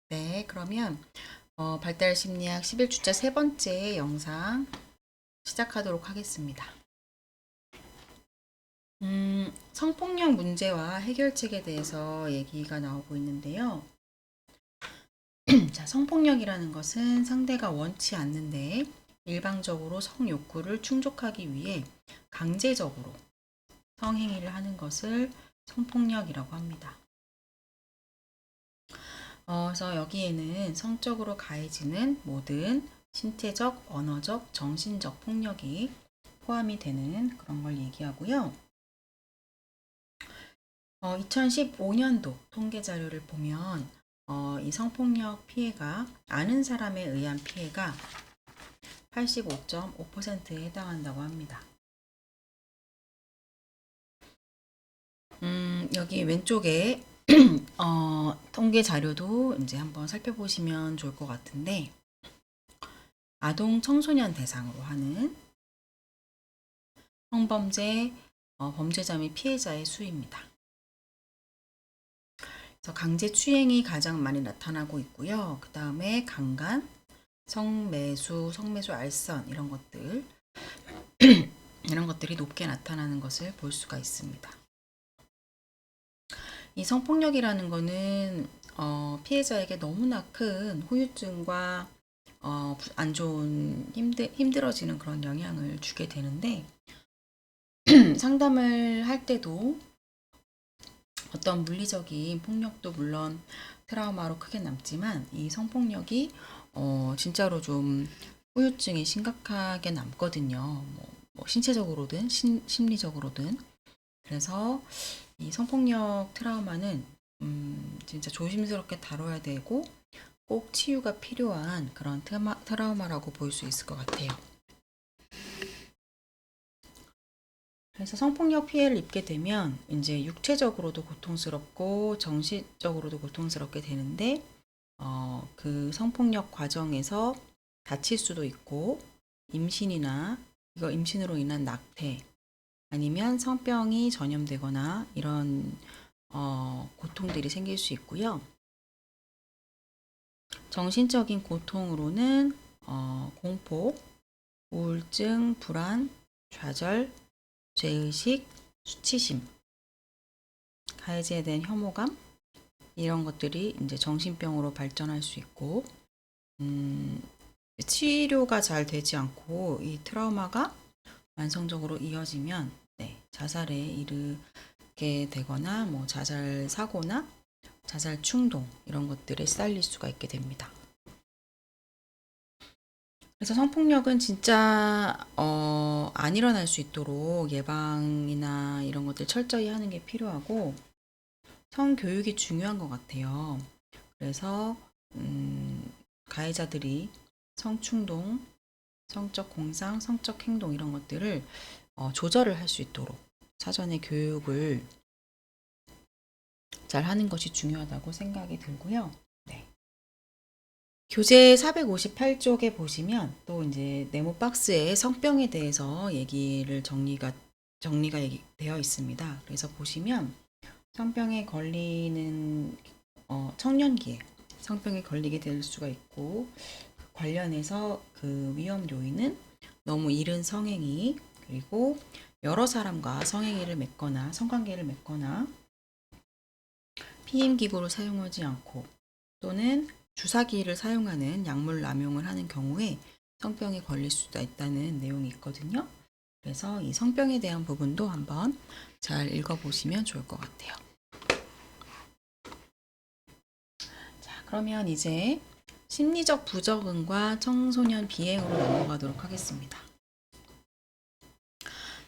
네, 그러면 발달 심리학 11주차 세 번째 영상 시작하도록 하겠습니다. 성폭력 문제와 해결책에 대해서 얘기가 나오고 있는데요. 자, 성폭력이라는 것은 상대가 원치 않는데 일방적으로 성욕구를 충족하기 위해 강제적으로 성행위를 하는 것을 성폭력이라고 합니다. 그래서 여기에는 성적으로 가해지는 모든 신체적, 언어적, 정신적 폭력이 포함이 되는 그런 걸 얘기하고요. 2015년도 통계 자료를 보면 이 성폭력 피해가 아는 사람에 의한 피해가 85.5%에 해당한다고 합니다. 여기 왼쪽에 통계 자료도 이제 한번 살펴보시면 좋을 것 같은데, 아동 청소년 대상으로 하는 성범죄 범죄자 및 피해자의 수입니다. 그래서 강제 추행이 가장 많이 나타나고 있고요. 그 다음에 강간, 성매수 알선 이런 것들 이런 것들이 높게 나타나는 것을 볼 수가 있습니다. 이 성폭력이라는 거는 피해자에게 너무나 큰 후유증과 안 좋은 힘들어지는 그런 영향을 주게 되는데 상담을 할 때도 어떤 물리적인 폭력도 물론 트라우마로 크게 남지만 이 성폭력이 진짜로 좀 후유증이 심각하게 남거든요. 뭐 신체적으로든 심리적으로든. 그래서 이 성폭력 트라우마는 진짜 조심스럽게 다뤄야 되고 꼭 치유가 필요한 그런 트라우마라고 볼 수 있을 것 같아요. 그래서 성폭력 피해를 입게 되면 이제 육체적으로도 고통스럽고 정신적으로도 고통스럽게 되는데 그 성폭력 과정에서 다칠 수도 있고 임신이나 이거 임신으로 인한 낙태 아니면 성병이 전염되거나 이런 고통들이 생길 수 있고요. 정신적인 고통으로는 공포, 우울증, 불안, 좌절, 죄의식, 수치심, 가해자에 대한 혐오감 이런 것들이 이제 정신병으로 발전할 수 있고 치료가 잘 되지 않고 이 트라우마가 만성적으로 이어지면 자살에 이르게 되거나 뭐 자살 사고나 자살 충동 이런 것들에 시달릴 수가 있게 됩니다. 그래서 성폭력은 진짜 안 일어날 수 있도록 예방이나 이런 것들 철저히 하는 게 필요하고 성교육이 중요한 것 같아요. 그래서 가해자들이 성충동, 성적 공상, 성적 행동 이런 것들을 조절을 할 수 있도록 사전에 교육을 잘 하는 것이 중요하다고 생각이 들고요. 네. 교재 458쪽에 보시면 또 이제 네모 박스에 성병에 대해서 얘기를 정리가 되어 있습니다. 그래서 보시면 성병에 걸리는 청년기에 성병에 걸리게 될 수가 있고 관련해서 그 위험 요인은 너무 이른 성행위 그리고 여러 사람과 성행위를 맺거나 성관계를 맺거나 피임 기구를 사용하지 않고 또는 주사기를 사용하는 약물 남용을 하는 경우에 성병에 걸릴 수가 있다는 내용이 있거든요. 그래서 이 성병에 대한 부분도 한번 잘 읽어보시면 좋을 것 같아요. 자, 그러면 이제 심리적 부적응과 청소년 비행으로 넘어가도록 하겠습니다.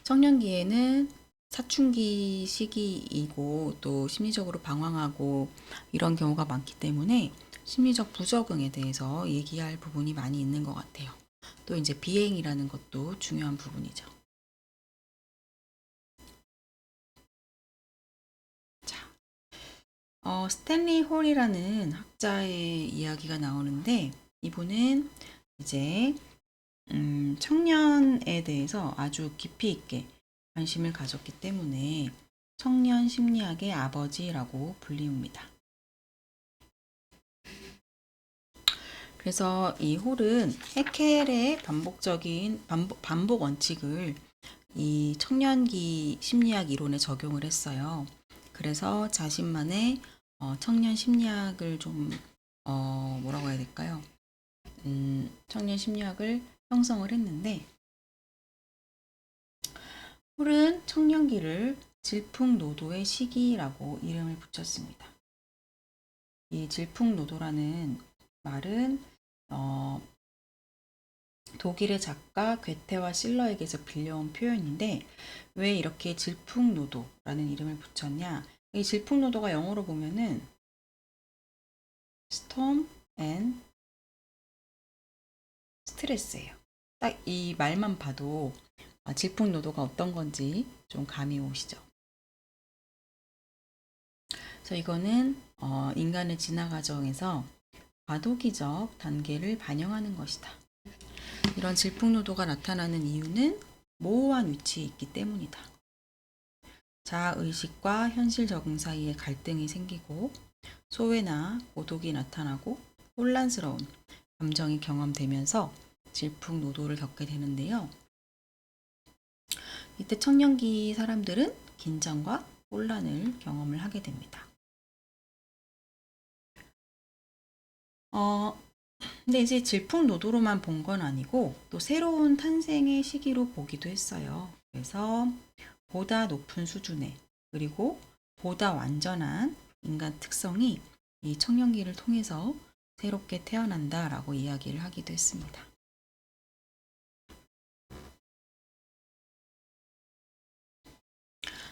청년기에는 사춘기 시기이고 또 심리적으로 방황하고 이런 경우가 많기 때문에 심리적 부적응에 대해서 얘기할 부분이 많이 있는 것 같아요. 또 이제 비행이라는 것도 중요한 부분이죠. 자, 스탠리 홀이라는 학자의 이야기가 나오는데 이분은 이제 청년에 대해서 아주 깊이 있게 관심을 가졌기 때문에 청년 심리학의 아버지라고 불리웁니다. 그래서 이 홀은 해켈의 반복 원칙을 이 청년기 심리학 이론에 적용을 했어요. 그래서 자신만의 청년 심리학을 좀 뭐라고 해야 될까요? 청년 심리학을 형성을 했는데, 홀은 청년기를 질풍노도의 시기라고 이름을 붙였습니다. 이 질풍노도라는 말은 독일의 작가 괴테와 실러에게서 빌려온 표현인데, 왜 이렇게 질풍노도라는 이름을 붙였냐? 이 질풍노도가 영어로 보면은 storm and stress예요. 딱 이 말만 봐도 질풍노도가 어떤 건지 좀 감이 오시죠? 그래서 이거는 인간의 진화 과정에서 과도기적 단계를 반영하는 것이다. 이런 질풍노도가 나타나는 이유는 모호한 위치에 있기 때문이다. 자아의식과 현실 적응 사이에 갈등이 생기고 소외나 고독이 나타나고 혼란스러운 감정이 경험되면서 질풍노도를 겪게 되는데요. 이때 청년기 사람들은 긴장과 혼란을 경험을 하게 됩니다. 근데 이제 질풍노도로만 본 건 아니고 또 새로운 탄생의 시기로 보기도 했어요. 그래서 보다 높은 수준의 그리고 보다 완전한 인간 특성이 이 청년기를 통해서 새롭게 태어난다라고 이야기를 하기도 했습니다.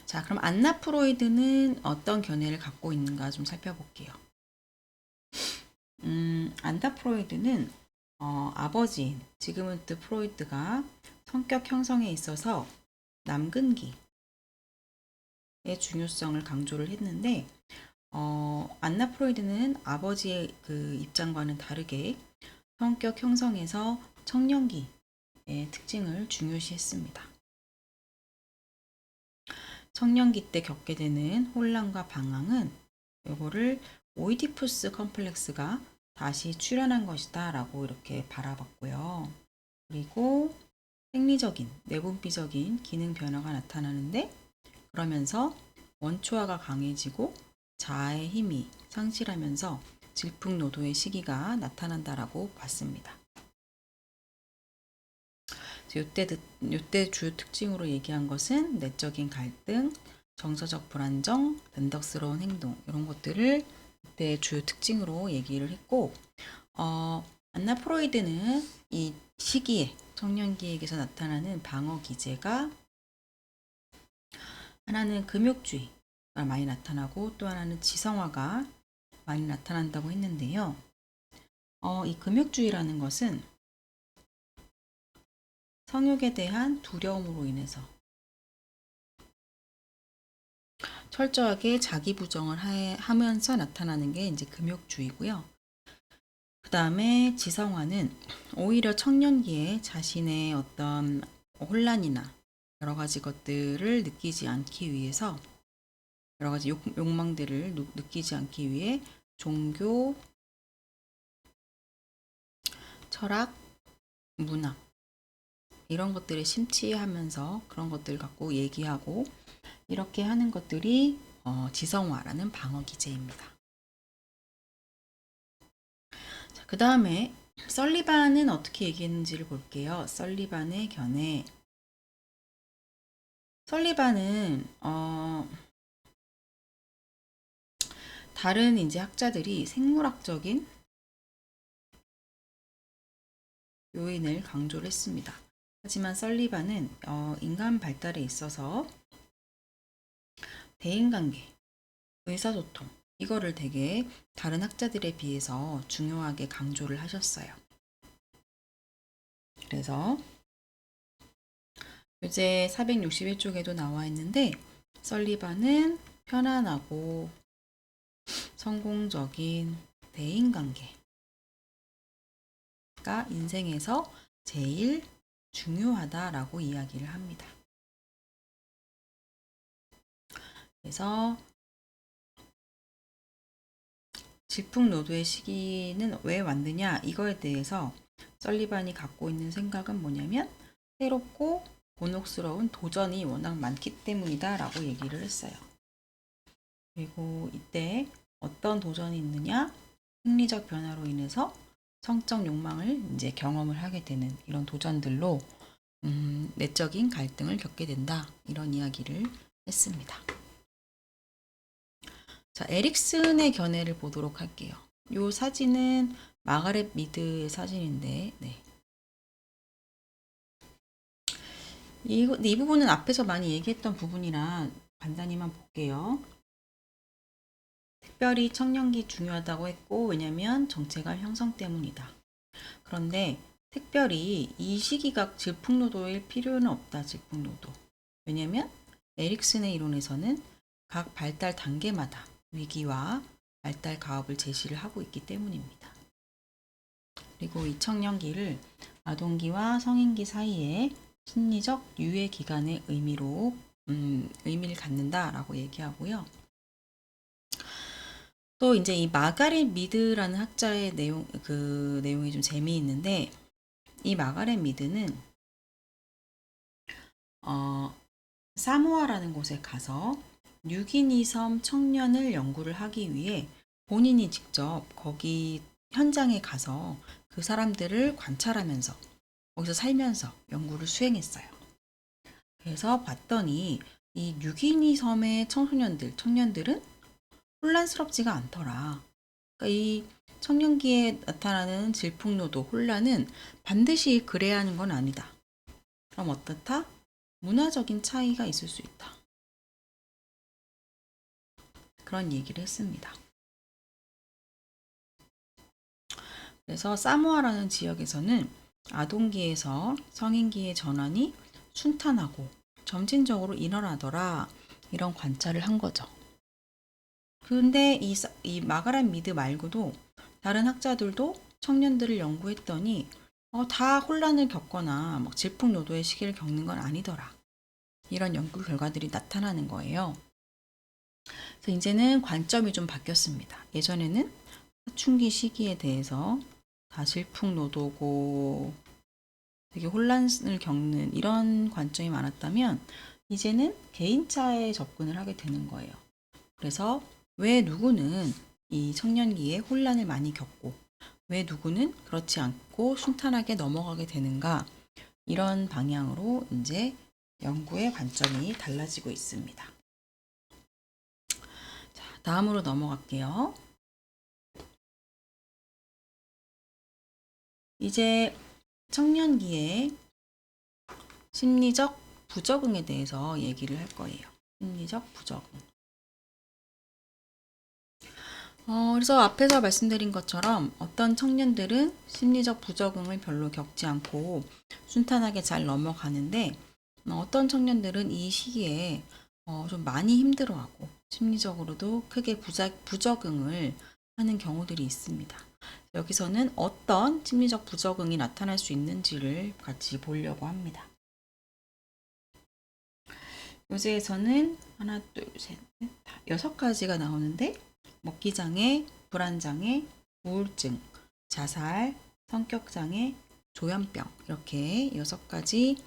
자, 그럼 안나 프로이드는 어떤 견해를 갖고 있는가 좀 살펴볼게요. 안나 프로이드는 아버지인 지그문트 프로이드가 성격 형성에 있어서 남근기의 중요성을 강조를 했는데, 안나 프로이드는 아버지의 그 입장과는 다르게 성격 형성에서 청년기의 특징을 중요시했습니다. 청년기 때 겪게 되는 혼란과 방황은 이거를 오이디푸스 컴플렉스가 다시 출현한 것이다 라고 이렇게 바라봤고요. 그리고 생리적인, 내분비적인 기능 변화가 나타나는데, 그러면서 원초화가 강해지고 자아의 힘이 상실하면서 질풍노도의 시기가 나타난다라고 봤습니다. 이때 주요 특징으로 얘기한 것은 내적인 갈등, 정서적 불안정, 변덕스러운 행동, 이런 것들을 이때 주요 특징으로 얘기를 했고, 안나 프로이드는 이 시기에 청년기에게서 나타나는 방어 기제가 하나는 금욕주의가 많이 나타나고 또 하나는 지성화가 많이 나타난다고 했는데요. 이 금욕주의라는 것은 성욕에 대한 두려움으로 인해서 철저하게 자기 부정을 하면서 나타나는 게 이제 금욕주의고요. 그 다음에 지성화는 오히려 청년기에 자신의 어떤 혼란이나 여러 가지 것들을 느끼지 않기 위해서, 여러 가지 욕망들을 느끼지 않기 위해 종교, 철학, 문학 이런 것들에 심취하면서 그런 것들을 갖고 얘기하고 이렇게 하는 것들이 지성화라는 방어 기제입니다. 그 다음에 설리반은 어떻게 얘기했는지를 볼게요. 설리반의 견해. 설리반은 다른 이제 학자들이 생물학적인 요인을 강조를 했습니다. 하지만 설리반은 인간 발달에 있어서 대인관계, 의사소통 이거를 되게 다른 학자들에 비해서 중요하게 강조를 하셨어요. 그래서 교재 461쪽에도 나와 있는데, 설리반은 편안하고 성공적인 대인관계가 인생에서 제일 중요하다라고 이야기를 합니다. 그래서 질풍노도의 시기는 왜 왔느냐 이거에 대해서 설리반이 갖고 있는 생각은 뭐냐면 새롭고 곤혹스러운 도전이 워낙 많기 때문이다 라고 얘기를 했어요. 그리고 이때 어떤 도전이 있느냐? 생리적 변화로 인해서 성적 욕망을 이제 경험을 하게 되는 이런 도전들로 내적인 갈등을 겪게 된다. 이런 이야기를 했습니다. 자, 에릭슨의 견해를 보도록 할게요. 이 사진은 마가렛 미드의 사진인데, 네. 이 부분은 앞에서 많이 얘기했던 부분이라 간단히만 볼게요. 특별히 청년기 중요하다고 했고, 왜냐면 정체감 형성 때문이다. 그런데 특별히 이 시기가 질풍노도일 필요는 없다. 질풍노도. 왜냐면 에릭슨의 이론에서는 각 발달 단계마다 위기와 발달 가업을 제시를 하고 있기 때문입니다. 그리고 이 청년기를 아동기와 성인기 사이에 심리적 유예 기간의 의미를 갖는다라고 얘기하고요. 또 이제 이 마가렛 미드라는 학자의 내용이 좀 재미있는데, 이 마가렛 미드는 사모아라는 곳에 가서 뉴기니섬 청년을 연구를 하기 위해 본인이 직접 거기 현장에 가서 그 사람들을 관찰하면서 거기서 살면서 연구를 수행했어요. 그래서 봤더니 이 뉴기니섬의 청년들은 혼란스럽지가 않더라. 그러니까 이 청년기에 나타나는 질풍노도, 혼란은 반드시 그래야 하는 건 아니다. 그럼 어떻다? 문화적인 차이가 있을 수 있다. 그런 얘기를 했습니다. 그래서 사모아라는 지역에서는 아동기에서 성인기의 전환이 순탄하고 점진적으로 일어나더라. 이런 관찰을 한 거죠. 근데 이 마가렛 미드 말고도 다른 학자들도 청년들을 연구했더니 다 혼란을 겪거나 막 질풍노도의 시기를 겪는 건 아니더라. 이런 연구 결과들이 나타나는 거예요. 그래서 이제는 관점이 좀 바뀌었습니다. 예전에는 사춘기 시기에 대해서 다 질풍노도고 되게 혼란을 겪는 이런 관점이 많았다면 이제는 개인차에 접근을 하게 되는 거예요. 그래서 왜 누구는 이 청년기에 혼란을 많이 겪고 왜 누구는 그렇지 않고 순탄하게 넘어가게 되는가, 이런 방향으로 이제 연구의 관점이 달라지고 있습니다. 자, 다음으로 넘어갈게요. 이제 청년기의 심리적 부적응에 대해서 얘기를 할 거예요. 심리적 부적응. 그래서 앞에서 말씀드린 것처럼 어떤 청년들은 심리적 부적응을 별로 겪지 않고 순탄하게 잘 넘어가는데, 어떤 청년들은 이 시기에 좀 많이 힘들어하고 심리적으로도 크게 부적응을 하는 경우들이 있습니다. 여기서는 어떤 심리적 부적응이 나타날 수 있는지를 같이 보려고 합니다. 요새에서는 하나, 둘, 셋, 넷, 6가지가 나오는데, 먹기장애, 불안장애, 우울증, 자살, 성격장애, 조현병, 이렇게 6가지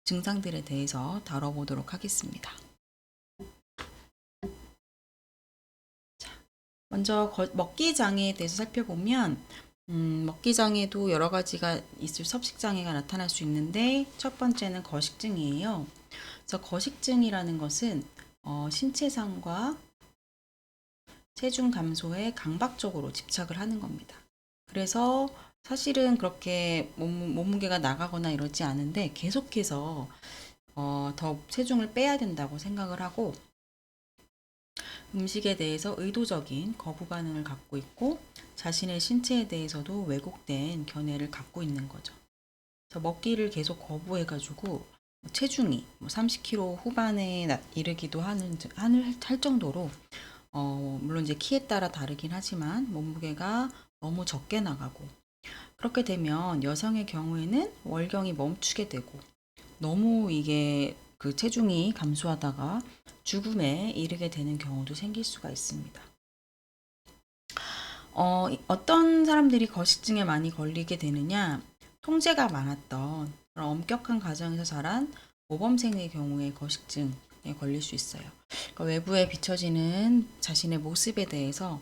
증상들에 대해서 다뤄보도록 하겠습니다. 자, 먼저 먹기장애에 대해서 살펴보면 먹기장애도 여러 가지가 섭식장애가 나타날 수 있는데, 첫 번째는 거식증이에요. 그래서 거식증이라는 것은 신체상과 체중 감소에 강박적으로 집착을 하는 겁니다. 그래서 사실은 그렇게 몸무게가 나가거나 이러지 않은데 계속해서 더 체중을 빼야 된다고 생각을 하고 음식에 대해서 의도적인 거부 반응을 갖고 있고 자신의 신체에 대해서도 왜곡된 견해를 갖고 있는 거죠. 그래서 먹기를 계속 거부해가지고 체중이 30kg 후반에 이르기도 할 정도로 물론 이제 키에 따라 다르긴 하지만 몸무게가 너무 적게 나가고, 그렇게 되면 여성의 경우에는 월경이 멈추게 되고 너무 이게 그 체중이 감소하다가 죽음에 이르게 되는 경우도 생길 수가 있습니다. 어떤 사람들이 거식증에 많이 걸리게 되느냐? 통제가 많았던 그런 엄격한 가정에서 자란 모범생의 경우에 거식증에 걸릴 수 있어요. 그러니까 외부에 비춰지는 자신의 모습에 대해서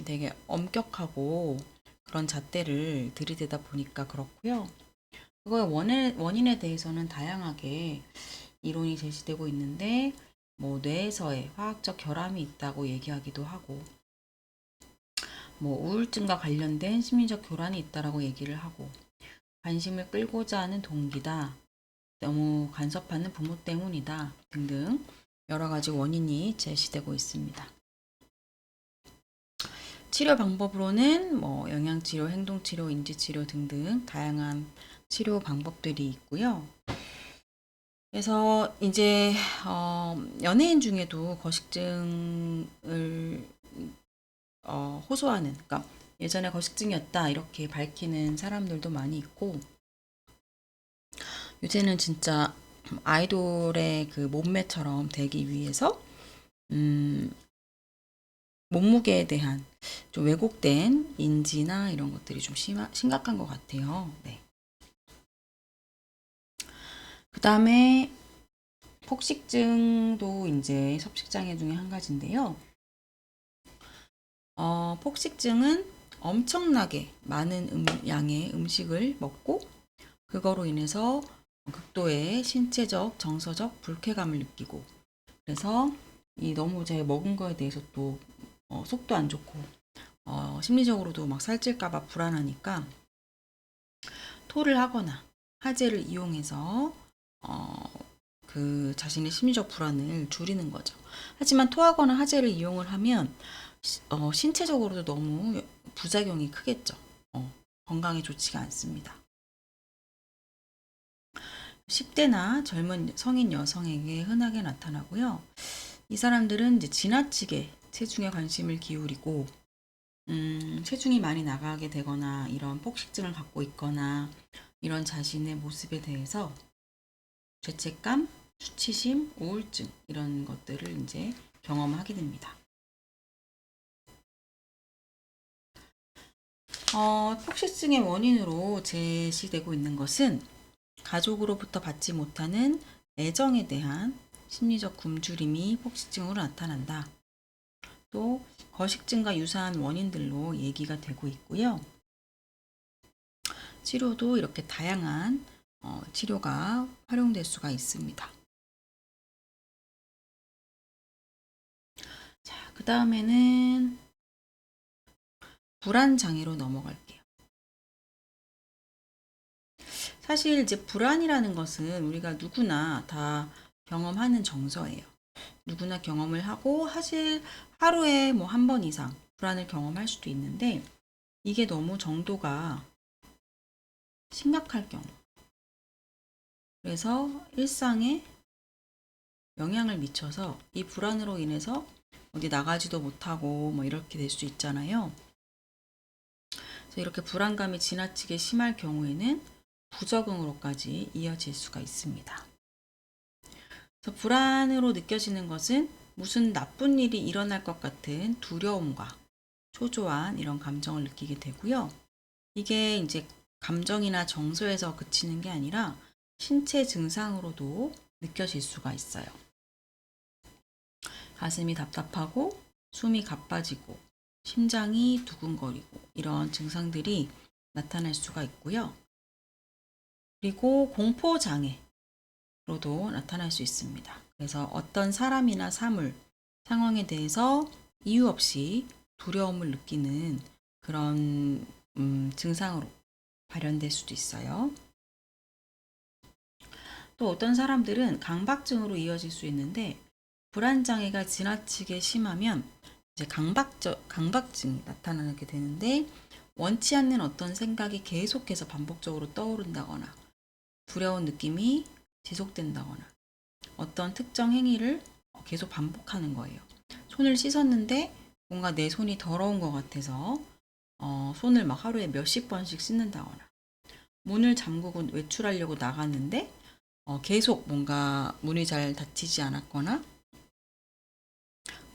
되게 엄격하고 그런 잣대를 들이대다 보니까 그렇고요. 그거의 원인에 대해서는 다양하게 이론이 제시되고 있는데, 뭐 뇌에서의 화학적 결함이 있다고 얘기하기도 하고, 뭐 우울증과 관련된 심리적 교란이 있다라고 얘기를 하고, 관심을 끌고자 하는 동기다, 너무 간섭하는 부모 때문이다 등등 여러 가지 원인이 제시되고 있습니다. 치료 방법으로는 뭐 영양치료, 행동치료, 인지치료 등등 다양한 치료 방법들이 있고요. 그래서 이제 연예인 중에도 거식증을 호소하는, 그러니까 예전에 거식증이었다 이렇게 밝히는 사람들도 많이 있고, 요새는 진짜 아이돌의 그 몸매처럼 되기 위해서 몸무게에 대한 좀 왜곡된 인지나 이런 것들이 좀 심각한 것 같아요. 네. 그 다음에 폭식증도 이제 섭식장애 중에 한 가지인데요. 폭식증은 엄청나게 많은 양의 음식을 먹고 그거로 인해서 극도의 신체적, 정서적 불쾌감을 느끼고, 그래서 이 너무 제가 먹은 거에 대해서 또 속도 안 좋고 심리적으로도 막 살찔까봐 불안하니까 토를 하거나 하재를 이용해서 그 자신의 심리적 불안을 줄이는 거죠. 하지만 토하거나 하재를 이용을 하면 신체적으로도 너무 부작용이 크겠죠. 건강에 좋지가 않습니다. 10대나 젊은 성인 여성에게 흔하게 나타나고요. 이 사람들은 이제 지나치게 체중에 관심을 기울이고, 체중이 많이 나가게 되거나 이런 폭식증을 갖고 있거나 이런 자신의 모습에 대해서 죄책감, 수치심, 우울증 이런 것들을 이제 경험하게 됩니다. 폭식증의 원인으로 제시되고 있는 것은 가족으로부터 받지 못하는 애정에 대한 심리적 굶주림이 폭식증으로 나타난다. 또 거식증과 유사한 원인들로 얘기가 되고 있고요. 치료도 이렇게 다양한 치료가 활용될 수가 있습니다. 자, 그 다음에는 불안장애로 넘어갈게요. 사실 이제 불안이라는 것은 우리가 누구나 다 경험하는 정서예요. 누구나 경험을 하고 사실 하루에 뭐 한 번 이상 불안을 경험할 수도 있는데, 이게 너무 정도가 심각할 경우, 그래서 일상에 영향을 미쳐서 이 불안으로 인해서 어디 나가지도 못하고 뭐 이렇게 될 수 있잖아요. 그래서 이렇게 불안감이 지나치게 심할 경우에는 부적응으로까지 이어질 수가 있습니다. 그래서 불안으로 느껴지는 것은 무슨 나쁜 일이 일어날 것 같은 두려움과 초조한 이런 감정을 느끼게 되고요. 이게 이제 감정이나 정서에서 그치는 게 아니라 신체 증상으로도 느껴질 수가 있어요. 가슴이 답답하고 숨이 가빠지고 심장이 두근거리고 이런 증상들이 나타날 수가 있고요. 그리고 공포장애로도 나타날 수 있습니다. 그래서 어떤 사람이나 사물, 상황에 대해서 이유 없이 두려움을 느끼는 그런 증상으로 발현될 수도 있어요. 또 어떤 사람들은 강박증으로 이어질 수 있는데, 불안장애가 지나치게 심하면 이제 강박증이 나타나게 되는데, 원치 않는 어떤 생각이 계속해서 반복적으로 떠오른다거나 두려운 느낌이 지속된다거나 어떤 특정 행위를 계속 반복하는 거예요. 손을 씻었는데 뭔가 내 손이 더러운 것 같아서 손을 막 하루에 몇십 번씩 씻는다거나, 문을 잠그고 외출하려고 나갔는데 계속 뭔가 문이 잘 닫히지 않았거나,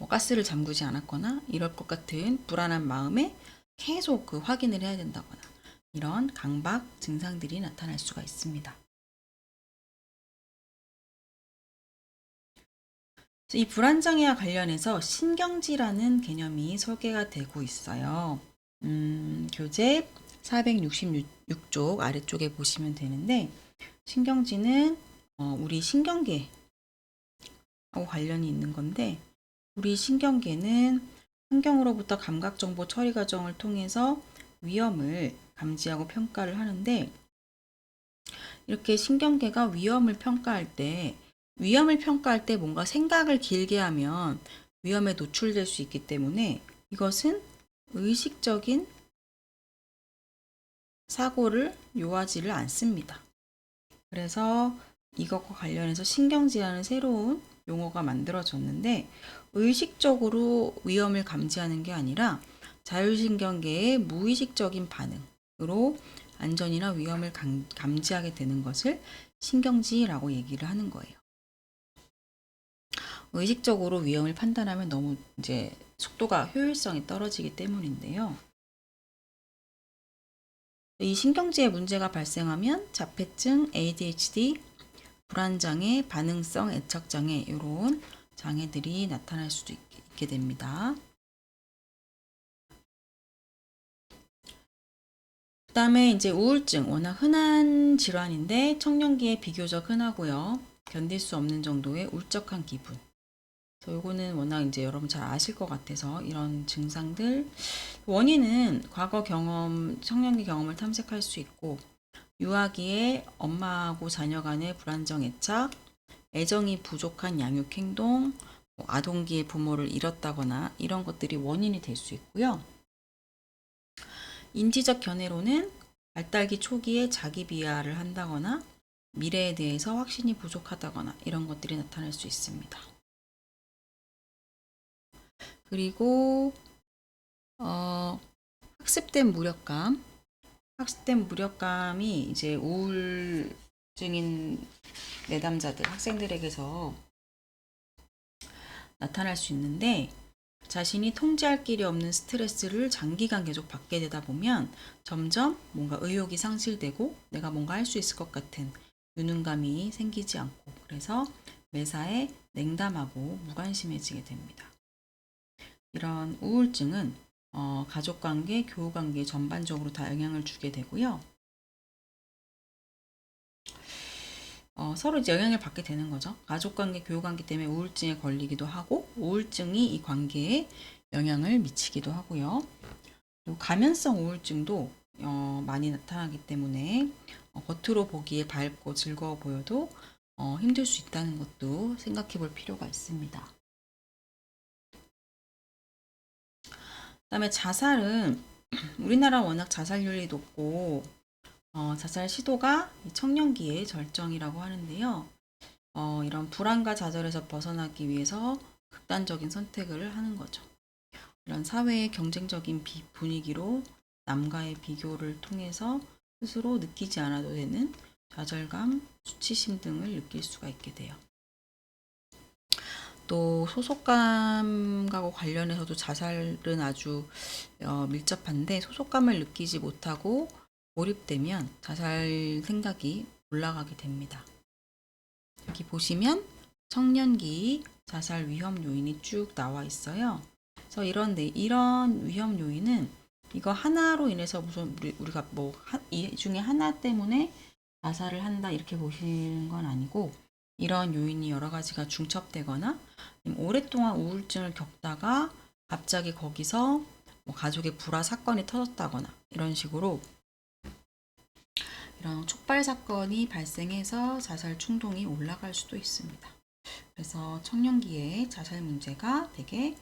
뭐 가스를 잠그지 않았거나 이럴 것 같은 불안한 마음에 계속 그 확인을 해야 된다거나 이런 강박 증상들이 나타날 수가 있습니다. 이 불안장애와 관련해서 신경지라는 개념이 설계가 되고 있어요. 교재 466쪽 아래쪽에 보시면 되는데 신경지는 우리 신경계하고 관련이 있는 건데 우리 신경계는 환경으로부터 감각정보 처리 과정을 통해서 위험을 감지하고 평가를 하는데 이렇게 신경계가 위험을 평가할 때 뭔가 생각을 길게 하면 위험에 노출될 수 있기 때문에 이것은 의식적인 사고를 요하지를 않습니다. 그래서 이것과 관련해서 신경지라는 새로운 용어가 만들어졌는데 의식적으로 위험을 감지하는 게 아니라 자율신경계의 무의식적인 반응으로 안전이나 위험을 감지하게 되는 것을 신경지라고 얘기를 하는 거예요. 의식적으로 위험을 판단하면 너무 이제 속도가 효율성이 떨어지기 때문인데요. 이 신경지에 문제가 발생하면 자폐증, ADHD, 불안장애, 반응성 애착장애 이런 장애들이 나타날 수도 있게 됩니다. 그 다음에 이제 우울증, 워낙 흔한 질환인데 청년기에 비교적 흔하고요. 견딜 수 없는 정도의 울적한 기분. 요거는 워낙 이제 여러분 잘 아실 것 같아서 이런 증상들 원인은 과거 경험, 청년기 경험을 탐색할 수 있고 유아기에 엄마하고 자녀 간의 불안정 애착, 애정이 부족한 양육 행동, 아동기에 부모를 잃었다거나 이런 것들이 원인이 될 수 있고요. 인지적 견해로는 발달기 초기에 자기 비하를 한다거나 미래에 대해서 확신이 부족하다거나 이런 것들이 나타날 수 있습니다. 그리고 학습된 무력감이 이제 우울증인 내담자들, 학생들에게서 나타날 수 있는데 자신이 통제할 길이 없는 스트레스를 장기간 계속 받게 되다 보면 점점 뭔가 의욕이 상실되고 내가 뭔가 할 수 있을 것 같은 유능감이 생기지 않고 그래서 매사에 냉담하고 무관심해지게 됩니다. 이런 우울증은 가족관계, 교우관계 전반적으로 다 영향을 주게 되고요. 서로 이제 영향을 받게 되는 거죠. 가족관계, 교우관계 때문에 우울증에 걸리기도 하고 우울증이 이 관계에 영향을 미치기도 하고요. 그리고 가면성 우울증도 많이 나타나기 때문에 겉으로 보기에 밝고 즐거워 보여도 힘들 수 있다는 것도 생각해 볼 필요가 있습니다. 그다음에 자살은 우리나라 워낙 자살률이 높고 자살 시도가 청년기의 절정이라고 하는데요. 이런 불안과 좌절에서 벗어나기 위해서 극단적인 선택을 하는 거죠. 이런 사회의 경쟁적인 분위기로 남과의 비교를 통해서 스스로 느끼지 않아도 되는 좌절감, 수치심 등을 느낄 수가 있게 돼요. 또 소속감과 관련해서도 자살은 아주 밀접한데 소속감을 느끼지 못하고 몰입되면 자살 생각이 올라가게 됩니다. 여기 보시면 청년기 자살 위험 요인이 쭉 나와 있어요. 그래서 이런 위험 요인은 이거 하나로 인해서 무슨 우리가 뭐 이 중에 하나 때문에 자살을 한다 이렇게 보시는 건 아니고 이런 요인이 여러 가지가 중첩되거나 오랫동안 우울증을 겪다가 갑자기 거기서 뭐 가족의 불화 사건이 터졌다거나 이런 식으로 이런 촉발 사건이 발생해서 자살 충동이 올라갈 수도 있습니다. 그래서 청년기에 자살 문제가 되게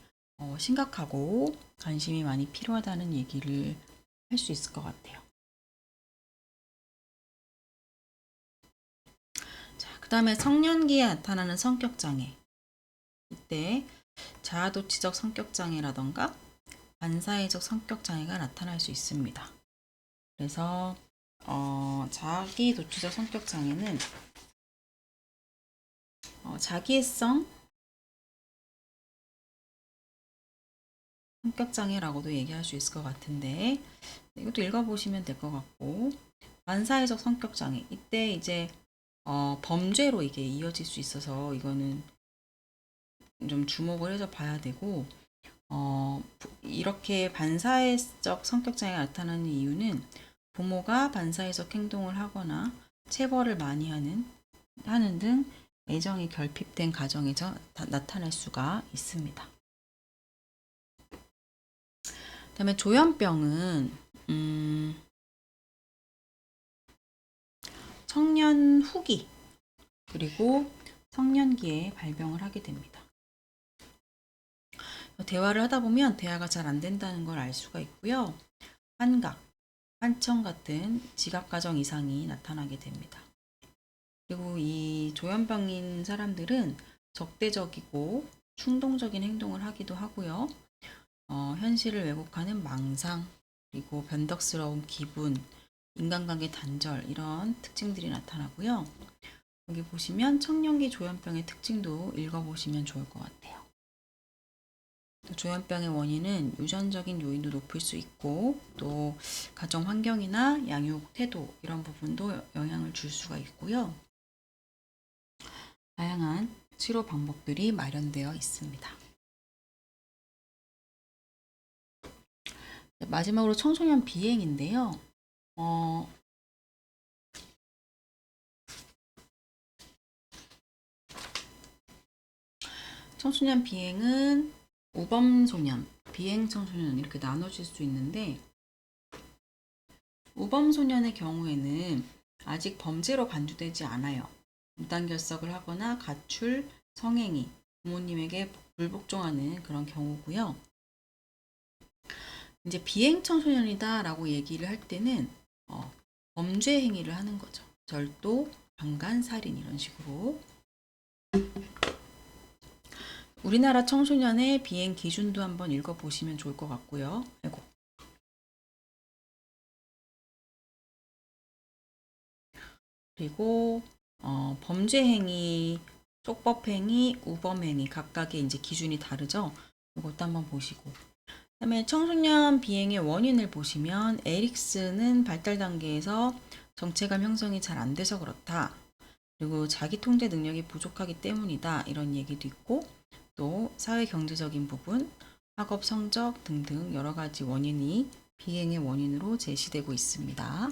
심각하고 관심이 많이 필요하다는 얘기를 할 수 있을 것 같아요. 자, 그 다음에 청년기에 나타나는 성격장애. 이때 자아도취적 성격장애라던가 반사회적 성격장애가 나타날 수 있습니다. 그래서 자기도취적 성격장애는 자기애성 성격장애라고도 얘기할 수 있을 것 같은데, 이것도 읽어보시면 될 것 같고, 반사회적 성격장애. 이때 이제 범죄로 이게 이어질 수 있어서 이거는 좀 주목을 해서 봐야 되고, 이렇게 반사회적 성격장애가 나타나는 이유는 부모가 반사회적 행동을 하거나 체벌을 많이 하는 등 애정이 결핍된 가정에서 나타날 수가 있습니다. 그다음에 조현병은 청년 후기 그리고 성년기에 발병을 하게 됩니다. 대화를 하다 보면 대화가 잘 안 된다는 걸 알 수가 있고요. 환각, 환청 같은 지각과정 이상이 나타나게 됩니다. 그리고 이 조현병인 사람들은 적대적이고 충동적인 행동을 하기도 하고요. 현실을 왜곡하는 망상, 그리고 변덕스러운 기분, 인간관계 단절 이런 특징들이 나타나고요. 여기 보시면 청년기 조현병의 특징도 읽어보시면 좋을 것 같아요. 조현병의 원인은 유전적인 요인도 높을 수 있고 또 가정 환경이나 양육 태도 이런 부분도 영향을 줄 수가 있고요. 다양한 치료 방법들이 마련되어 있습니다. 마지막으로 청소년 비행인데요. 청소년 비행은 우범소년, 비행청소년 이렇게 나눠질 수 있는데 우범소년의 경우에는 아직 범죄로 간주되지 않아요. 무단결석을 하거나 가출, 성행위, 부모님에게 불복종하는 그런 경우고요. 이제 비행청소년이다 라고 얘기를 할 때는 범죄 행위를 하는 거죠. 절도, 강간, 살인 이런 식으로. 우리나라 청소년의 비행 기준도 한번 읽어보시면 좋을 것 같고요. 그리고 범죄 행위, 쪽법 행위, 우범 행위 각각의 이제 기준이 다르죠. 이것도 한번 보시고. 그다음에 청소년 비행의 원인을 보시면 에릭슨은 발달 단계에서 정체감 형성이 잘 안 돼서 그렇다. 그리고 자기 통제 능력이 부족하기 때문이다. 이런 얘기도 있고 또 사회 경제적인 부분, 학업 성적 등등 여러 가지 원인이 비행의 원인으로 제시되고 있습니다.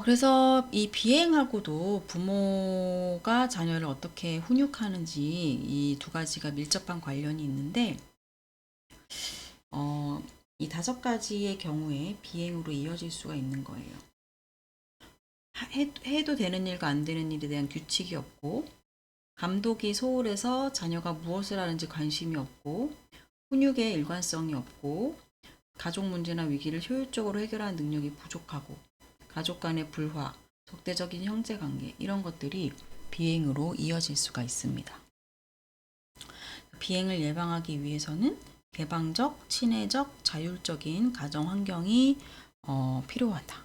그래서 이 비행하고도 부모가 자녀를 어떻게 훈육하는지 이 두 가지가 밀접한 관련이 있는데, 이 5가지의 경우에 비행으로 이어질 수가 있는 거예요. 해도 되는 일과 안 되는 일에 대한 규칙이 없고, 감독이 소홀해서 자녀가 무엇을 하는지 관심이 없고, 훈육의 일관성이 없고, 가족 문제나 위기를 효율적으로 해결하는 능력이 부족하고, 가족 간의 불화, 적대적인 형제관계 이런 것들이 비행으로 이어질 수가 있습니다. 비행을 예방하기 위해서는 개방적, 친해적, 자율적인 가정 환경이 필요하다.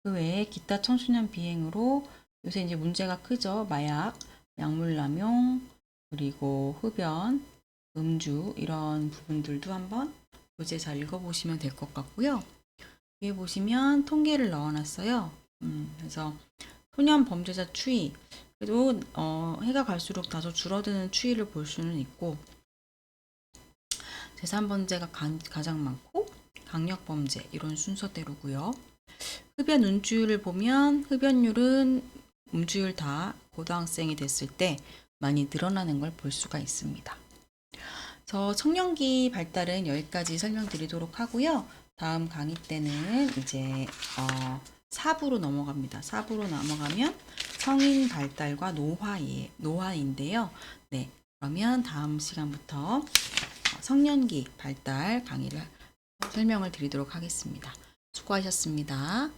그 외에 기타 청소년 비행으로 요새 이제 문제가 크죠. 마약, 약물 남용, 그리고 흡연, 음주 이런 부분들도 한번 교재 잘 읽어보시면 될 것 같고요. 여기 보시면 통계를 넣어놨어요. 그래서 소년 범죄자 추이, 그래도 해가 갈수록 다소 줄어드는 추이를 볼 수는 있고 제3범죄가 가장 많고 강력범죄 이런 순서대로고요. 흡연 음주율을 보면 흡연율은 음주율 다 고등학생이 됐을 때 많이 늘어나는 걸 볼 수가 있습니다. 그래서 청년기 발달은 여기까지 설명드리도록 하고요. 다음 강의 때는 이제 4부로 넘어갑니다. 4부로 넘어가면 성인 발달과 노화인데요. 네, 그러면 다음 시간부터 성년기 발달 강의를 설명을 드리도록 하겠습니다. 수고하셨습니다.